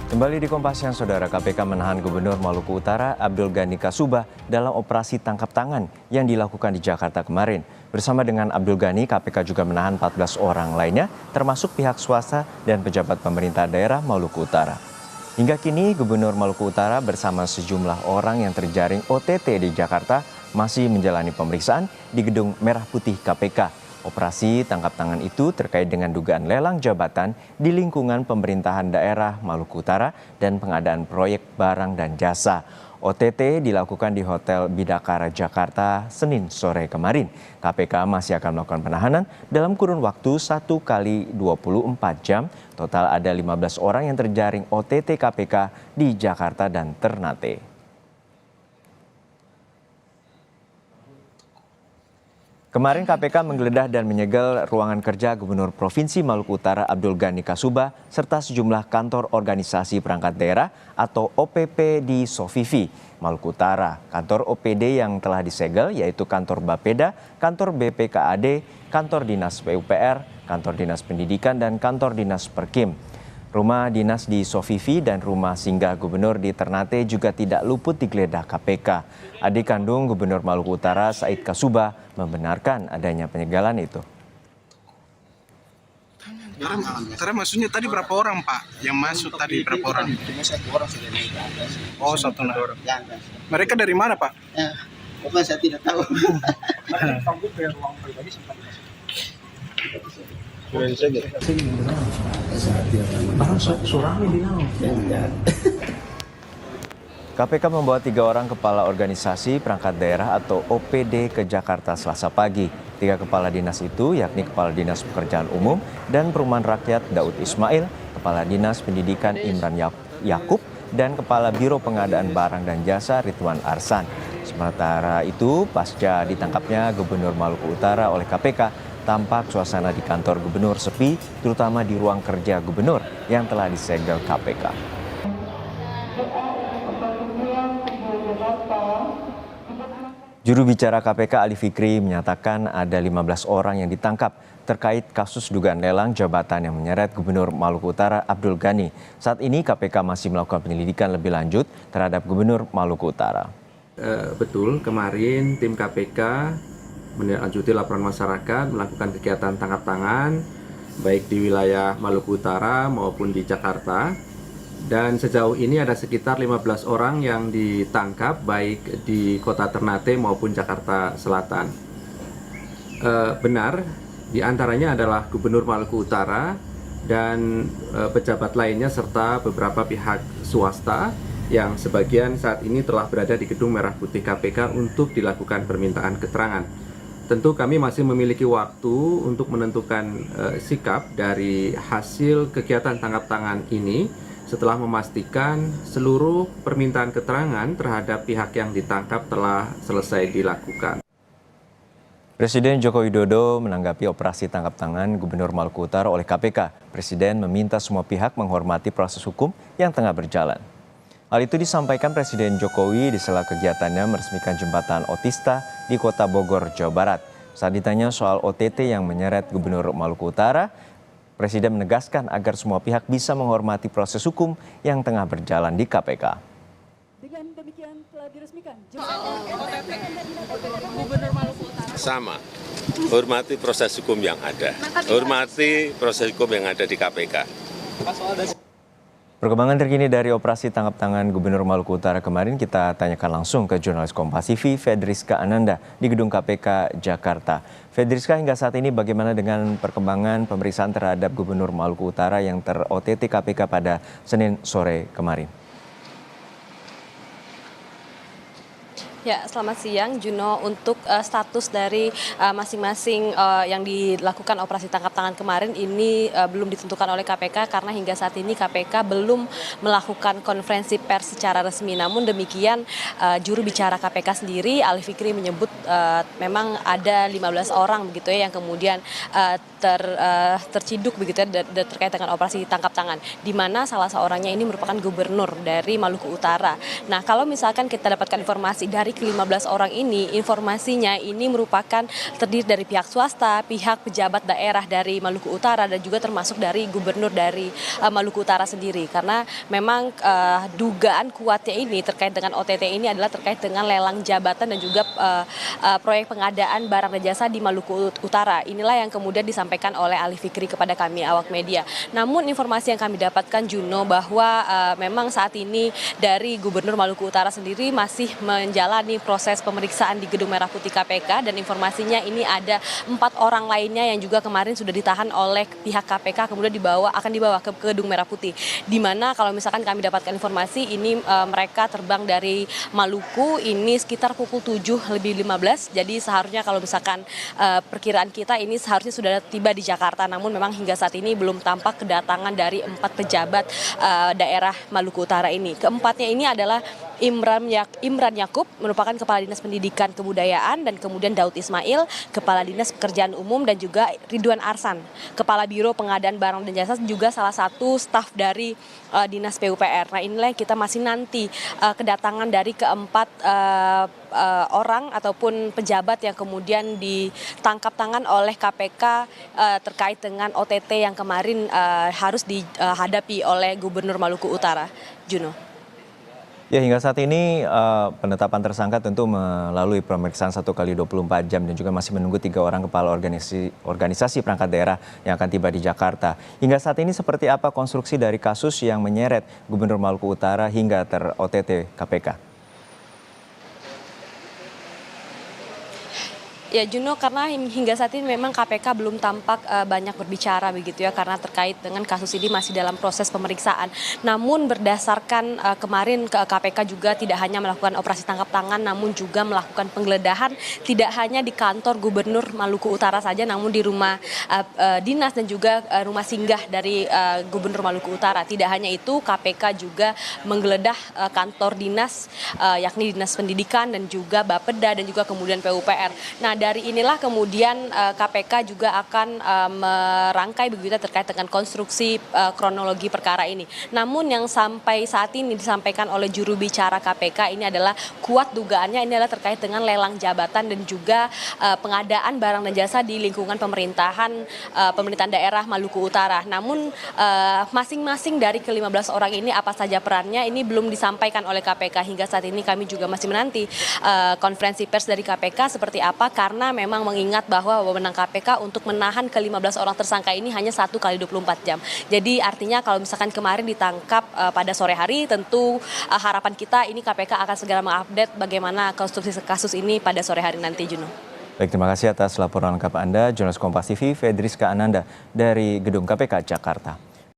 Kembali di Kompas Siang, Saudara. KPK menahan Gubernur Maluku Utara Abdul Ghani Kasubah dalam operasi tangkap tangan yang dilakukan di Jakarta kemarin. Bersama dengan Abdul Ghani, KPK juga menahan 14 orang lainnya, termasuk pihak swasta dan pejabat pemerintah daerah Maluku Utara. Hingga kini, Gubernur Maluku Utara bersama sejumlah orang yang terjaring OTT di Jakarta masih menjalani pemeriksaan di Gedung Merah Putih KPK. Operasi tangkap tangan itu terkait dengan dugaan lelang jabatan di lingkungan pemerintahan daerah Maluku Utara dan pengadaan proyek barang dan jasa. OTT dilakukan di Hotel Bidakara Jakarta Senin sore kemarin. KPK masih akan melakukan penahanan dalam kurun waktu 1 kali 24 jam. Total ada 15 orang yang terjaring OTT KPK di Jakarta dan Ternate. Kemarin KPK menggeledah dan menyegel ruangan kerja Gubernur Provinsi Maluku Utara Abdul Ghani Kasubah serta sejumlah kantor organisasi perangkat daerah atau OPP di Sofifi, Maluku Utara. Kantor OPD yang telah disegel yaitu kantor Bapeda, kantor BPKAD, kantor Dinas PUPR, kantor Dinas Pendidikan dan kantor Dinas Perkim. Rumah dinas di Sofifi dan rumah singgah gubernur di Ternate juga tidak luput digeledah KPK. Adik kandung Gubernur Maluku Utara Said Kasubah membenarkan adanya penyegalan itu. Karena maksudnya tadi berapa orang Pak? Yang masuk tadi berapa orang? Cuma 1 orang sudah naik ke atas. Oh, 1 orang. Ya, Mereka dari mana Pak? ya, pokoknya saya tidak tahu. Mereka sanggup ke ruang pribadi sempat masuk. Barang surami di KPK membawa 3 orang kepala organisasi perangkat daerah atau OPD ke Jakarta Selasa pagi. 3 kepala dinas itu yakni Kepala Dinas Pekerjaan Umum dan Perumahan Rakyat Daud Ismail, Kepala Dinas Pendidikan Imran Yakub, dan Kepala Biro Pengadaan Barang dan Jasa Ridwan Arsan. Sementara itu, pasca ditangkapnya Gubernur Maluku Utara oleh KPK, tampak suasana di kantor gubernur sepi, terutama di ruang kerja gubernur yang telah disegel KPK. Juru bicara KPK Ali Fikri menyatakan ada 15 orang yang ditangkap terkait kasus dugaan lelang jabatan yang menyeret Gubernur Maluku Utara Abdul Ghani. Saat ini KPK masih melakukan penyelidikan lebih lanjut terhadap Gubernur Maluku Utara. Betul, kemarin tim KPK menindaklanjuti laporan masyarakat melakukan kegiatan tangkap tangan baik di wilayah Maluku Utara maupun di Jakarta, dan sejauh ini ada sekitar 15 orang yang ditangkap baik di kota Ternate maupun Jakarta Selatan. Benar, di antaranya adalah Gubernur Maluku Utara dan pejabat lainnya serta beberapa pihak swasta yang sebagian saat ini telah berada di Gedung Merah Putih KPK untuk dilakukan permintaan keterangan. Tentu kami masih memiliki waktu untuk menentukan sikap dari hasil kegiatan tangkap tangan ini setelah memastikan seluruh permintaan keterangan terhadap pihak yang ditangkap telah selesai dilakukan. Presiden Joko Widodo menanggapi operasi tangkap tangan Gubernur Maluku Utara oleh KPK. Presiden meminta semua pihak menghormati proses hukum yang tengah berjalan. Hal itu disampaikan Presiden Jokowi di sela kegiatannya meresmikan jembatan Otista di Kota Bogor, Jawa Barat. Saat ditanya soal OTT yang menyeret Gubernur Maluku Utara, Presiden menegaskan agar semua pihak bisa menghormati proses hukum yang tengah berjalan di KPK. Dengan demikian telah diresmikan Gubernur Maluku Utara. Sama, hormati proses hukum yang ada, hormati proses hukum yang ada di KPK. Perkembangan terkini dari operasi tangkap tangan Gubernur Maluku Utara kemarin kita tanyakan langsung ke jurnalis Kompas TV Fedriska Ananda di Gedung KPK Jakarta. Fedriska, hingga saat ini bagaimana dengan perkembangan pemeriksaan terhadap Gubernur Maluku Utara yang ter-OTT KPK pada Senin sore kemarin? Ya, selamat siang Juno. Untuk status dari masing-masing yang dilakukan operasi tangkap tangan kemarin ini belum ditentukan oleh KPK karena hingga saat ini KPK belum melakukan konferensi pers secara resmi. Namun demikian juru bicara KPK sendiri Ali Fikri menyebut memang ada 15 orang begitu ya yang kemudian terciduk begitu ya terkait dengan operasi tangkap tangan, di mana salah seorangnya ini merupakan gubernur dari Maluku Utara. Nah, kalau misalkan kita dapatkan informasi dari ke-15 orang ini informasinya ini merupakan terdiri dari pihak swasta, pihak pejabat daerah dari Maluku Utara dan juga termasuk dari gubernur dari Maluku Utara sendiri. Karena memang dugaan kuatnya ini terkait dengan OTT ini adalah terkait dengan lelang jabatan dan juga proyek pengadaan barang dan jasa di Maluku Utara. Inilah yang kemudian disampaikan oleh Ali Fikri kepada kami awak media. Namun informasi yang kami dapatkan, Juno, bahwa memang saat ini dari Gubernur Maluku Utara sendiri masih menjalani proses pemeriksaan di Gedung Merah Putih KPK dan informasinya ini ada 4 orang lainnya yang juga kemarin sudah ditahan oleh pihak KPK kemudian akan dibawa ke Gedung Merah Putih. Di mana kalau misalkan kami dapatkan informasi ini mereka terbang dari Maluku ini sekitar pukul 7:15. Jadi seharusnya kalau misalkan perkiraan kita ini seharusnya sudah tiba di Jakarta, namun memang hingga saat ini belum tampak kedatangan dari 4 pejabat daerah Maluku Utara ini. Keempatnya ini adalah Imran Yakub merupakan Kepala Dinas Pendidikan Kebudayaan dan kemudian Daud Ismail, Kepala Dinas Pekerjaan Umum dan juga Ridwan Arsan, Kepala Biro Pengadaan Barang dan Jasa juga salah satu staf dari Dinas PUPR. Nah inilah yang kita masih nanti kedatangan dari keempat orang ataupun pejabat yang kemudian ditangkap tangan oleh KPK terkait dengan OTT yang kemarin harus dihadapi oleh Gubernur Maluku Utara. Juno. Ya, hingga saat ini penetapan tersangka tentu melalui pemeriksaan 1 kali 24 jam dan juga masih menunggu 3 orang kepala organisasi perangkat daerah yang akan tiba di Jakarta. Hingga saat ini seperti apa konstruksi dari kasus yang menyeret Gubernur Maluku Utara hingga ter-OTT KPK? Ya Juno, karena hingga saat ini memang KPK belum tampak banyak berbicara begitu ya, karena terkait dengan kasus ini masih dalam proses pemeriksaan. Namun berdasarkan kemarin KPK juga tidak hanya melakukan operasi tangkap tangan, namun juga melakukan penggeledahan tidak hanya di kantor Gubernur Maluku Utara saja, namun di rumah dinas dan juga rumah singgah dari Gubernur Maluku Utara. Tidak hanya itu, KPK juga menggeledah kantor dinas yakni Dinas Pendidikan dan juga Bapeda dan juga kemudian PUPR. Nah dari inilah kemudian KPK juga akan merangkai begitu terkait dengan konstruksi kronologi perkara ini. Namun yang sampai saat ini disampaikan oleh juru bicara KPK ini adalah kuat dugaannya ini adalah terkait dengan lelang jabatan dan juga pengadaan barang dan jasa di lingkungan pemerintahan daerah Maluku Utara. Namun masing-masing dari ke-15 orang ini apa saja perannya ini belum disampaikan oleh KPK. Hingga saat ini kami juga masih menanti konferensi pers dari KPK seperti apa, karena memang mengingat bahwa wewenang KPK untuk menahan ke-15 orang tersangka ini hanya 1 kali 24 jam. Jadi artinya kalau misalkan kemarin ditangkap pada sore hari, tentu harapan kita ini KPK akan segera mengupdate bagaimana konstruksi kasus ini pada sore hari nanti, Juno. Baik, terima kasih atas laporan lengkap Anda, jurnalis Kompas TV, Fedriska Ananda dari Gedung KPK Jakarta.